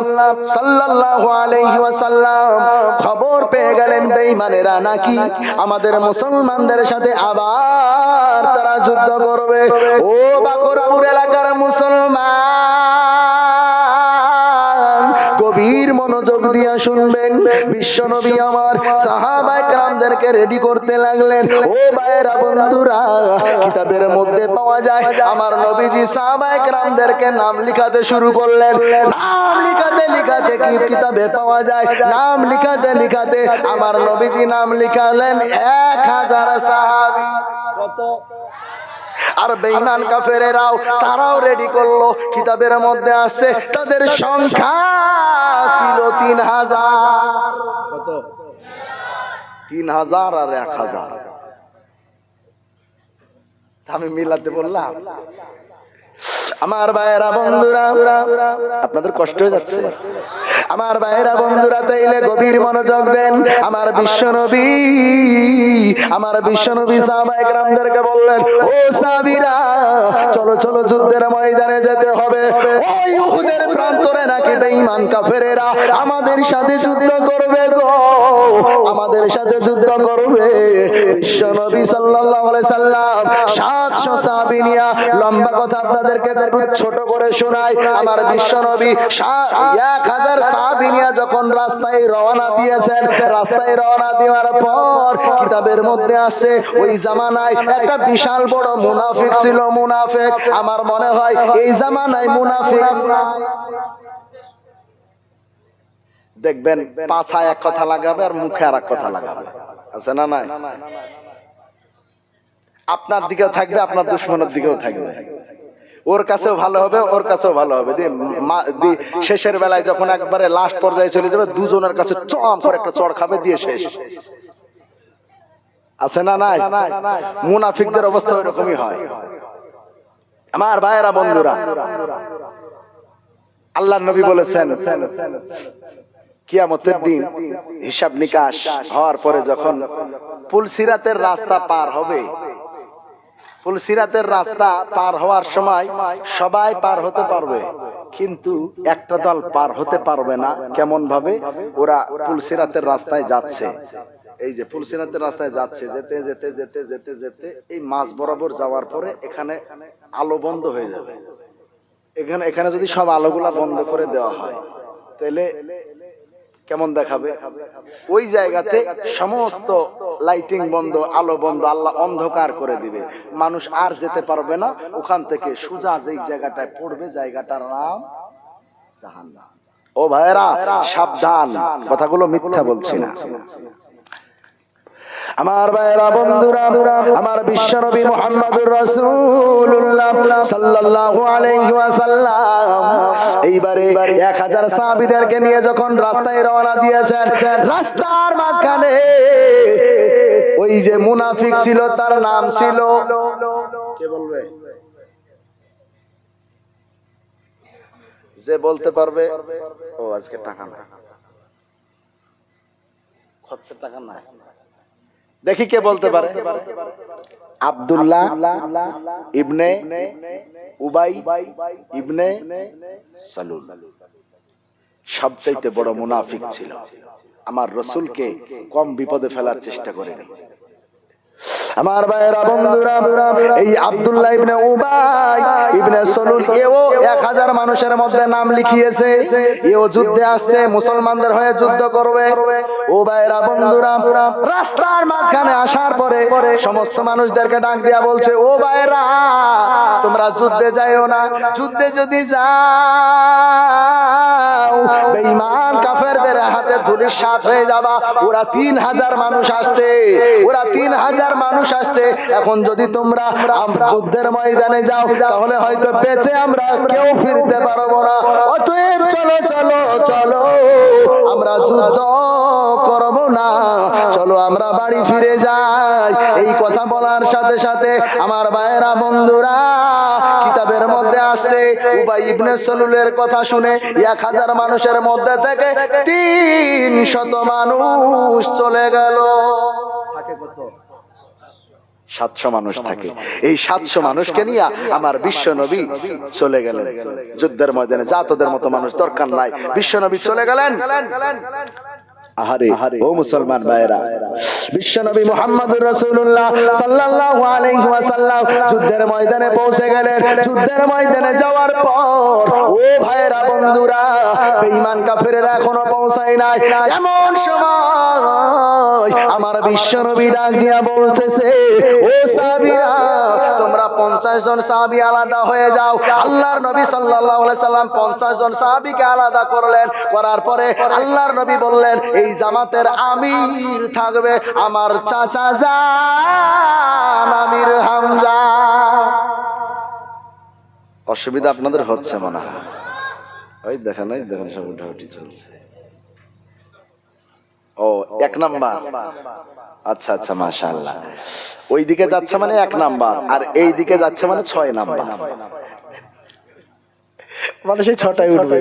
সাল্লাল্লাহু আলাইহি ওয়াসাল্লাম খবর পেয়ে গেলেন বেঈমানেরা নাকি আমাদের মুসলমানদের সাথে আবার তারা যুদ্ধ করবে। ও বাকরপুর এলাকার মুসলমান, গভীর মনোযোগ দিয়ে শুনবেন। বিশ্বনবী আমার সাহাবায়ে কেরামদেরকে রেডি করতে লাগলেন। ও ভাইয়েরা বন্ধুরা, কিতাবের মধ্যে পাওয়া যায় আমার নবীজি সাহাবায়ে কেরামদেরকে নাম লিখাতে শুরু করলেন। নাম লিখাতে কি কিতাবে পাওয়া যায়, নাম লিখাতে আমার নবীজি নাম লিখালেন 1000 সাহাবী। কত? আর বেঈমান কাফেরেরাও তারাও রেডি করলো। কিতাবের মধ্যে আছে তাদের সংখ্যা ছিল 3000। কত? 3000 আর 1000। আমি মিলাতে বললাম। আমার ভাইয়েরা বন্ধুরা, আপনাদের কষ্ট হয়ে যাচ্ছে? আমার ভাইয়েরা বন্ধুরা, তাইলে গভীর মনোযোগ দেন। আমার বিশ্বনবী সাহাবায়ে কেরামদেরকে বললেন, ও সাহাবীরা, চলো চলো, যুদ্ধের ময়দানে যেতে হবে। ওই উহুদের প্রান্তরে নাকি বেঈমান কাফেরেরা আমাদের সাথে যুদ্ধ করবে গো, আমাদের সাথে যুদ্ধ করবে। বিশ্বনবী সাল্লাল্লাহু আলাইহি সাল্লাম 700 সাহাবী নিয়া, লম্বা কথা আপনাদেরকে একটু ছোট করে শোনাই। আমার বিশ্বনবী 1000 সাহাবী নিয়া যখন রাস্তায় রওনা দিয়েছেন, রাস্তায় রওনা দেওয়ার পর কিতাবের মধ্যে আছে ওই জামানায় একটা বিশাল বড় মুনাফিক ছিল। মুনাফিক, আমার মনে হয় এই জামানায় মুনাফিক দেখবেন পাছায় এক কথা লাগাবে আর মুখে আর এক কথা লাগাবে, আছে না নাই? আপনার দিকেও থাকবে, আপনার দুশমনের দিকেও থাকবে। ওর কাছেও ভালো হবে, ওর কাছেও ভালো হবে। শেষের বেলায় যখন একবারে লাস্ট পর্যায়ে চলে যাবে, দুজনের কাছে চম করে একটা চড় খাবে, দিয়ে শেষ। আছে না নাই? মুনাফিকদের অবস্থা ওইরকমই হয়। আমার ভাইয়েরা বন্ধুরা, আল্লাহর নবী বলেছেন, কিয়ামতের দিন হিসাব নিকাশ হওয়ার পরে যখন পুলসিরাতের রাস্তা পার হবে, পুলসিরাতের রাস্তা পার হওয়ার সময় সবাই পার হতে পারবে, কিন্তু একটা দল পার হতে পারবে না। কেমন ভাবে? ওরা পুলসিরাতের রাস্তায় যাচ্ছে, এই যে পুলসিরাতের রাস্তায় যাচ্ছে, যেতে যেতে যেতে যেতে যেতে এই মাঝ বরাবর যাওয়ার পরে এখানে আলো বন্ধ হয়ে যাবে। এখানে যদি সব আলোগুলা বন্ধ করে দেওয়া হয় তাহলে কেমন দেখাবে? ওই জায়গাতে সমস্ত লাইটিং বন্ধ, আলো বন্ধ, আল্লাহ অন্ধকার করে দিবে, মানুষ আর যেতে পারবে না। ওখান থেকে সোজা যেই জায়গাটায় পড়বে, জায়গাটার নাম জাহান্নাম। ও ভাইরা সাবধান, কথাগুলো মিথ্যা বলছি না। আমার ভাইরা বন্ধুরা, আমার বিশ্বনবী মুহাম্মদুর রাসূলুল্লাহ সাল্লাল্লাহু আলাইহি ওয়াসাল্লাম এইবারে 1000 সাহাবীদেরকে নিয়ে যখন রাস্তায় রওনা দিয়েছেন, রাস্তার মাঝখানে ওই যে মুনাফিক ছিল, তার নাম ছিল, কে বলবে? যে বলতে পারবে। ও আজকে টাকা না, খরচের টাকা নাই। দেখি কে বলতে পারে। আব্দুল্লাহ ইবনে উবাই ইবনে সালুল সবচাইতে বড় মুনাফিক ছিল, আমার রাসূলকে কম বিপদে ফেলার চেষ্টা করেনি। আমার ভাইরা বন্ধুরা, এই আব্দুল্লাহ ইবনে উবাই ইবনে সালুল এও 1000 মানুষের মধ্যে নাম লিখিয়েছে। এও যুদ্ধে আসছে, মুসলমানদের হয়ে যুদ্ধ করবে। ও ভাইরা বন্ধুরা, রাস্তার মাঝখানে আসার পরে সমস্ত মানুষদেরকে ডাক দিয়া বলছে, ও ভাইরা তোমরা যুদ্ধে যাইও না, যুদ্ধে যদি যাও বেঈমান কাফেরদের হাতে ধূলিসাৎ হয়ে যাবা। ওরা 3000 মানুষ আসছে, ওরা 3000 মানুষ আসছে। এখন যদি তোমরা যুদ্ধের ময়দানে যাও তাহলে হয়তো বেঁচে আমরা কেউ ফিরতে পারবো না। অতএব চলো চলো চলো, আমরা যুদ্ধ করব না, চলো আমরা বাড়ি ফিরে যাই। এই কথা বলার সাথে সাথে আমার ভাইরা বন্ধুরা, কিতাবের মধ্যে আছে উবাই ইবনে সালুলের কথা শুনে 1000 মানুষের মধ্যে থেকে 300 মানুষ চলে গেল। থাকে কত? 700 মানুষ থাকে। এই 700 মানুষকে নিয়ে আমার বিশ্ব নবী চলে গেলেন যুদ্ধের ময়দানে। যা তোদের মতো মানুষ দরকার নাই, বিশ্ব নবী চলে গেলেন। আহারে ও মুসলমান ভাইরা, বিশ্বনবী মুহাম্মদুর রাসূলুল্লাহ সাল্লাল্লাহু আলাইহি ওয়াসাল্লাম যুদ্ধের ময়দানে পৌঁছে গেলেন। যুদ্ধের ময়দানে যাওয়ার পর ও ভাইরা বন্ধুরা, বেঈমান কাফেররা এখনো পৌঁছায় নাই। এমন সময় আমার বিশ্বনবী ডাক দিয়া বলতেছে, ও সাহাবীরা তোমরা 50 জন সাহাবী আলাদা হয়ে যাও। আল্লাহর নবী সাল্লাল্লাহু আলাইহি সাল্লাম 50 জন সাহাবীকে আলাদা করলেন। করার পরে আল্লাহর নবী বললেন, এই জামাতের আমির থাকবে আমার চাচা জান আমির হামজা। অসুবিধা আপনাদের হচ্ছে মনে হয়? ওই দেখেন সব উঠাউঠি চলছে। ও 1 নাম্বার, আচ্ছা আচ্ছা মাশাআল্লাহ। ওই দিকে যাচ্ছে মানে 1 নাম্বার, আর এই দিকে যাচ্ছে মানে 6 নাম্বার, মানে সেই 6টায় উঠবে।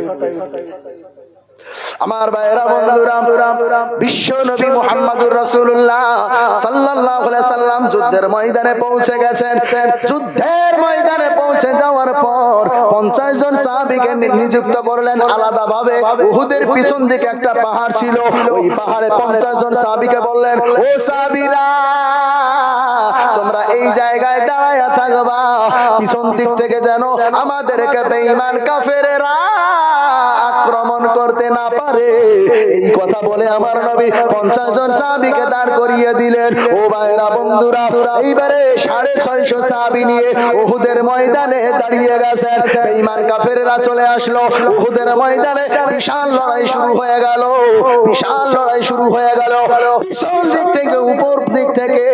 আমার ভাইরা বন্ধুরা, বিশ্ব নবী মুহাম্মদুর রাসূলুল্লাহ সাল্লাল্লাহু আলাইহি সাল্লাম যুদ্ধের ময়দানে পৌঁছে গেছেন। যুদ্ধের ময়দানে পৌঁছে যাওয়ার পর 50 জন সাহাবীকে নিযুক্ত করলেন আলাদাভাবে। উহুদের পিছন দিকে একটা পাহাড় ছিল, ওই পাহাড়ে 50 জন সাহাবীকে বললেন, ও সাহাবীরা তোমরা এই জায়গায় দাঁড়ায়া থাকবা, পিছন দিক থেকে যেন আমাদেরকে বেঈমান কাফেররা আক্রমণ করতে না পারে। এই কথা বলে আমার নবী 50 জন সাহাবীকে দাঁড় করিয়ে দিলেন। ও ভাইরা বন্ধুরা, এইবারে 650 সাহাবী নিয়ে উহুদের ময়দানে দাঁড়িয়ে গেছেন। বেঈমান কাফেররা চলে আসলো উহুদের ময়দানে। বিশাল লড়াই শুরু হয়ে গেল, বিশাল লড়াই শুরু হয়ে গেল। পিছন দিক থেকে উপর দিক থেকে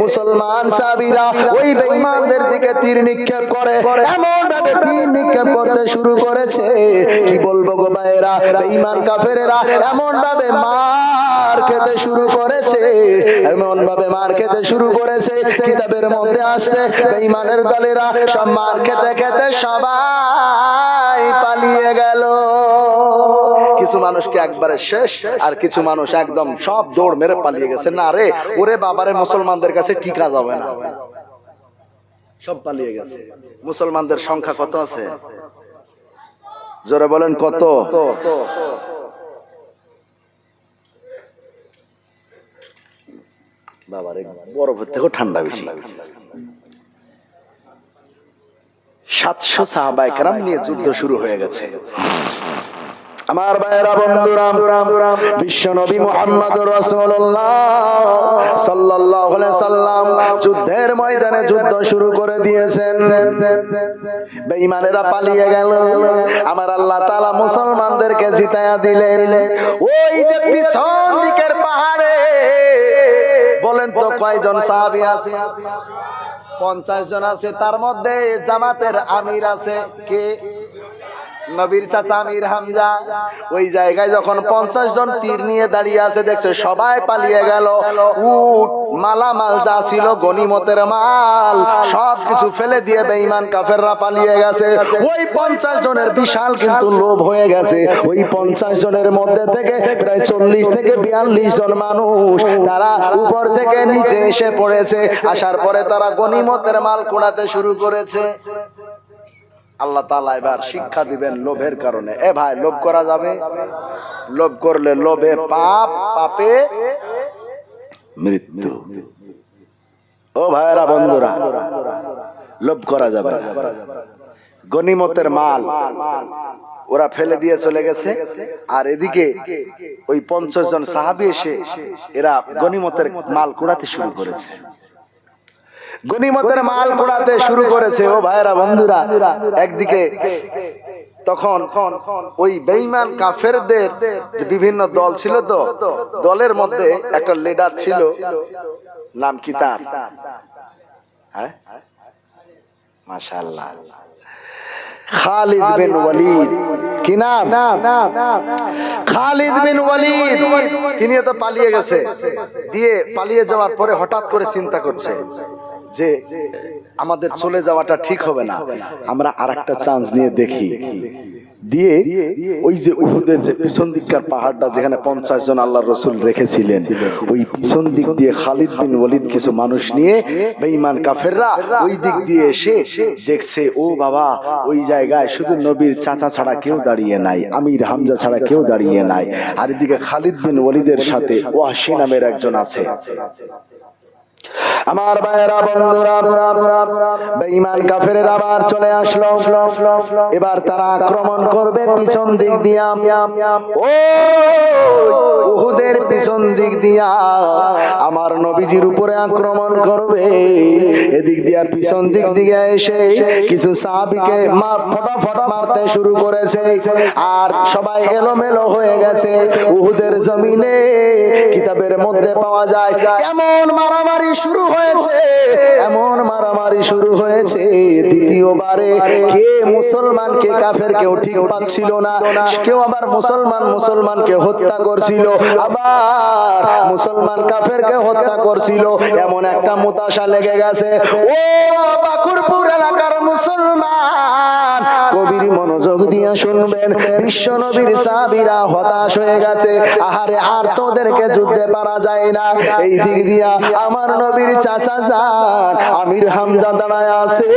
মুসলমান সাহাবীরা ওই বেঈমানদের দিকে তীর নিক্ষেপ করে, এমন ভাবে তীর নিক্ষেপ করতে শুরু করেছে, কি বলবো গো ভাইরা, বেঈমান কাফের কাফেরেরা এমন ভাবে মার খেতে শুরু করেছে, এমন ভাবে মার খেতে শুরু করেছে, কিতাবের মধ্যে আসছে বেঈমানের দলেরা সব মার খেতে খেতে সবাই পালিয়ে গেল। কিছু মানুষকে একবারে শেষ, আর কিছু মানুষ একদম সব দৌড় মেরে পালিয়ে গেছে। না রে ওরে বাবারে, মুসলমানদের কাছে টিকা যাবে না, সব পালিয়ে গেছে। মুসলমানদের সংখ্যা কত আছে? জোরে বলেন কত? বাবারে বরফের থেকেও ঠান্ডা বেশি। 700 সাহাবায়ে কেরাম নিয়ে যুদ্ধ শুরু হয়ে গেছে। আমার ভাইয়েরা বন্ধুরা, বিশ্ব নবী মুহাম্মদুর রাসূলুল্লাহ সাল্লাল্লাহু আলাইহি সাল্লাম যুদ্ধের ময়দানে যুদ্ধ শুরু করে দিয়েছেন। বেঈমানেরা পালিয়ে গেল, আমার আল্লাহ তাআলা মুসলমানদেরকে জিতায়া দিলেন। ওই যে পিছন দিকের পাহাড়ে বলেন তো কয়জন সাহাবী আছে? 50 জন আছে। তার মধ্যে জামাতের আমির আছে কে? নবীর চাচা আমির হামজা। ওই জায়গায় যখন 50 জন তীর নিয়ে দাঁড়িয়ে আছে, দেখছে সবাই পালিয়ে গেল। উট মালামাল যা ছিল গনিমতের মাল সবকিছু ফেলে দিয়ে বেঈমান কাফেররা পালিয়ে গেছে। ওই 50 জনের বিশাল কিন্তু লোভ হয়ে গেছে। ওই 50 জনের মধ্যে থেকে প্রায় 40 থেকে 42 জন মানুষ তারা উপর থেকে নিচে এসে পড়েছে। আসার পরে তারা গনিমতের মাল কুড়াতে শুরু করেছে। আল্লাহ তাআলা এবার শিক্ষা দিবেন লোভের কারণে। এ ভাই, লোভ করা যাবে? লোভ করলে লোভে পাপ, পাপে মৃত্যু। ও ভাইরা বন্ধুরা, লোভ করা যাবে না। গনিমতের মাল ওরা ফেলে দিয়ে চলে গেছে, আর এদিকে ওই 50 জন সাহাবী এসে এরা গনিমতের মাল কুড়াতে শুরু করেছে। গনিমতের মাল কুড়াতে শুরু করেছে। ও ভাইরা বন্ধুরা, একদিকে তখন ওই বেঈমান কাফেরদের যে বিভিন্ন দল ছিল, তো দলের মধ্যে একটা লিডার ছিল, নাম কি তার? হ্যাঁ, মাশাআল্লাহ, খালিদ বিন ওয়ালিদ। কি নাম? খালিদ বিন ওয়ালিদ। তিনি তো পালিয়ে গেছে। দিয়ে পালিয়ে যাওয়ার পরে হঠাৎ করে চিন্তা করছে যে আমাদের চলে যাওয়াটা ঠিক হবে না, আমরা আরেকটা চান্স নিয়ে দেখি। দিয়ে ওই যে উহুদের যে পিছন দিককার পাহাড়টা যেখানে 50 জন আল্লাহর রাসূল রেখেছিলেন, ওই পিছন দিক দিয়ে খালিদ বিন ওয়ালিদ কিছু মানুষ নিয়ে বেঈমান কাফেররা ওই দিক দিয়ে এসে দেখছে, ও বাবা, ওই জায়গায় শুধু নবীর চাচা ছাড়া কেউ দাঁড়িয়ে নাই, আমির হামজা ছাড়া কেউ দাঁড়িয়ে নাই, আর এদিকে খালিদ বিন ওয়ালিদের সাথে ওয়াহশী নামের একজন আছে। আমার ভাইয়েরা বন্ধুরা, বেঈমান কাফেরেরা আবার চলে আসলো। এবার তারা আক্রমণ করবে পিছন দিক দিয়া। ও উহুদের পিছন দিক দিয়া আমার নবীজির উপরে আক্রমণ করবে। এদিক দিয়া পিছন দিক দিয়ে এসে কিছু সাহাবীকে ফটাফট মারতে শুরু করেছে, আর সবাই এলোমেলো হয়ে গেছে। উহুদের জমিনে কিতাবের মধ্যে পাওয়া যায় এমন মারামারি শুরু হয়েছে, এমন মারামারি শুরু হয়েছে, দ্বিতীয়বারে কে মুসলমান কে কাফের কেউ ঠিক পাচ্ছিল না। কেউ আবার মুসলমানকে হত্যা করছিল, আবার মুসলমান কাফেরকে হত্যা করছিল। এমন একটা মুতাশা লেগে গেছে। ও বাকুরপুর এলাকার মুসলমান, গভীর মনোযোগ দিয়ে শুনবেন। বিশ্ব নবীর সাহাবীরা হতাশ হয়ে গেছে। আহারে, আর তোদেরকে যুদ্ধে পারা যায় না। এই দিক দিয়া আমার নবীর চাচা যান আমির হামজা দাঁড়ায় আছে।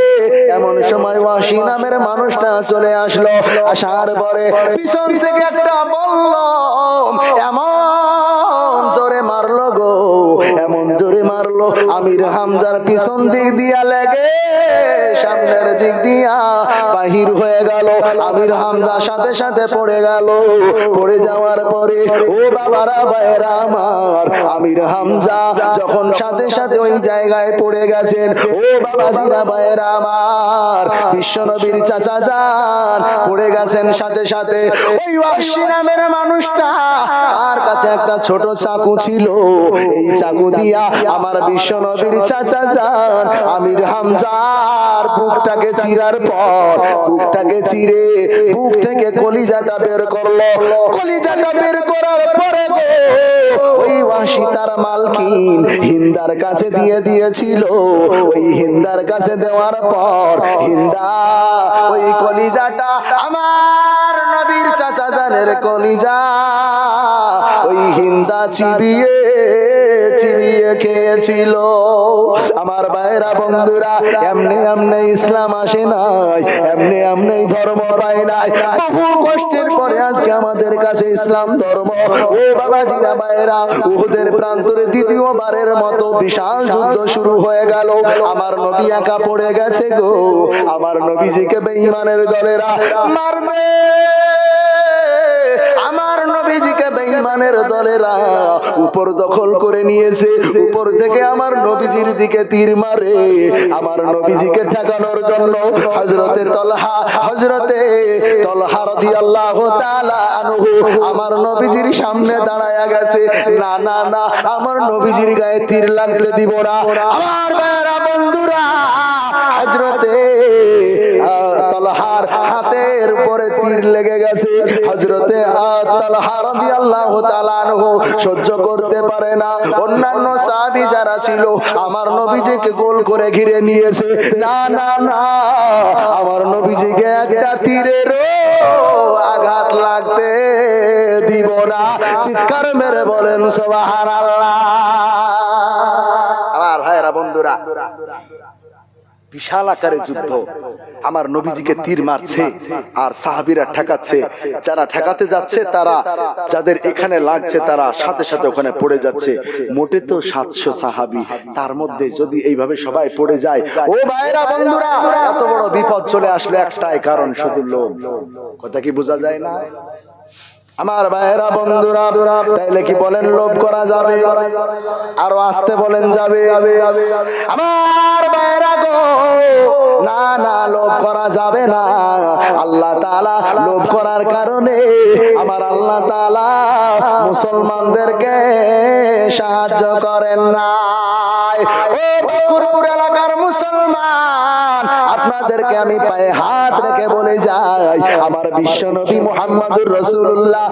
এমন সময় ওয়াহশী নামের মানুষটা চলে আসলো। আসার পরে পিছন থেকে একটা বল্লম এমন জোরে মারলো গো, এমন জোরে মারলো, আমির হামজার পিছন দিক দিয়া লেগে সামনের দিক দিয়া বাহির হয়ে গেল। আমির হামজা সাথে সাথে পড়ে গেল। পড়ে যাওয়ার পরে ও বাবারা ভাইরা আমার, আমির হামজা যখন সাথে সাথে ওই জায়গায় পড়ে গেছেন, ও বাবাজিরা ভাইরা আমার, বিশ্বনবীর চাচা যান পড়ে গেছেন সাথে সাথে। ওই ওয়াহশী নামের মানুষটা তার কাছে একটা ছোট চাকু ছিল। এই চাকু দিয়া আমার বিশ্বনবী নবীর চাচা যান আমির হামজার বুকটাকে চিরার পর বুকটাকে চিরে বুক থেকে কলিজাটা বের করলো। কলিজাটা বের করার পরে গো ওই ওয়াসি তার মালকিন হিন্দার কাছে দিয়ে দিয়েছিল। ওই হিন্দার কাছে দেওয়ার পর হিন্দা ওই কলিজাটা আমার নবীর চাচা জানের কলিজা ওই হিন্দা চিবিয়ে চিবিয়ে খেয়েছিল। আমার ভাইরা বন্ধুরা, এমনি এমনি ইসলাম আসে নাই, এমনি এমনি ধর্ম পায় নাই। বহু কষ্টের পরে আজকে আমাদের কাছে ইসলাম ধর্ম। ও বাবাজিরা ভাইরা, উহুদের প্রান্তরে দ্বিতীয়বারের মতো বিশাল যুদ্ধ শুরু হয়ে গেল। আমার নবী একা পড়ে গেছে গো। আমার নবীজিকে বেঈমানের দলেরা মারবে। আমার নবীজিকে বেঈমানের দলেরা উপর দখল করে নিয়েছে। উপর থেকে আমার নবীজির দিকে তীর মারে। আমার নবীজিকে ঠেকানোর জন্য হযরতে তলহা রাদিয়াল্লাহু তাআলা আনহু আমার নবীজির সামনে দাঁড়ায়া গেছে। না না না, আমার নবীজির গায়ে তীর লাগতে দিব না। আমার ভাইরা বন্ধুরা, হযরতে তলহার হাতের উপরে তীর লেগে গেছে। হযরতে তলহা রাদিয়াল্লাহু তাআলা আনহু সহ্য করতে পারে না। অন্যান্য সাহাবী যারা ছিল আমার নবীজিকে গোল করে ঘিরে নিয়েছে। না না না, আমার নবীজিকে একটা তীরেরও আঘাত লাগতে দিব না। চিৎকার মেরে বলেন সুবহানাল্লাহ। আমার ভাইরা বন্ধুরা, বিশাল আকারে যুদ্ধ। আমার নবীজিকে তীর মারছে আর সাহাবীরা ঠেকাচ্ছে। যারা ঠেকাতে যাচ্ছে তারা, যাদের এখানে লাগছে তারা সাথে সাথে ওখানে পড়ে যাচ্ছে। মোটে তো 700 সাহাবী, তার মধ্যে যদি এইভাবে সবাই পড়ে যায়, ও ভাইরা বন্ধুরা, এত বড় বিপদ চলে আসলো একটাই কারণ, শুধু লোভ। কথা কি বোঝা যায় না? আমার ভাইরা বন্ধুরা, তাইলে কি বলেন লোভ করা যাবে? আরো আসতে বলেন যাবে? আমার ভাইরা গো, না না, লোভ করা যাবে না। আল্লাহ তাআলা লোভ করার কারণে আমার আল্লাহ তাআলা মুসলমানদেরকে সাহায্য করেন নাই। ও বকুরপুর এলাকার মুসলমান, আপনাদেরকে আমি পায়ে হাত রেখে বলে যাই, আমার বিশ্বনবী মুহাম্মদুর রাসূলুল্লাহ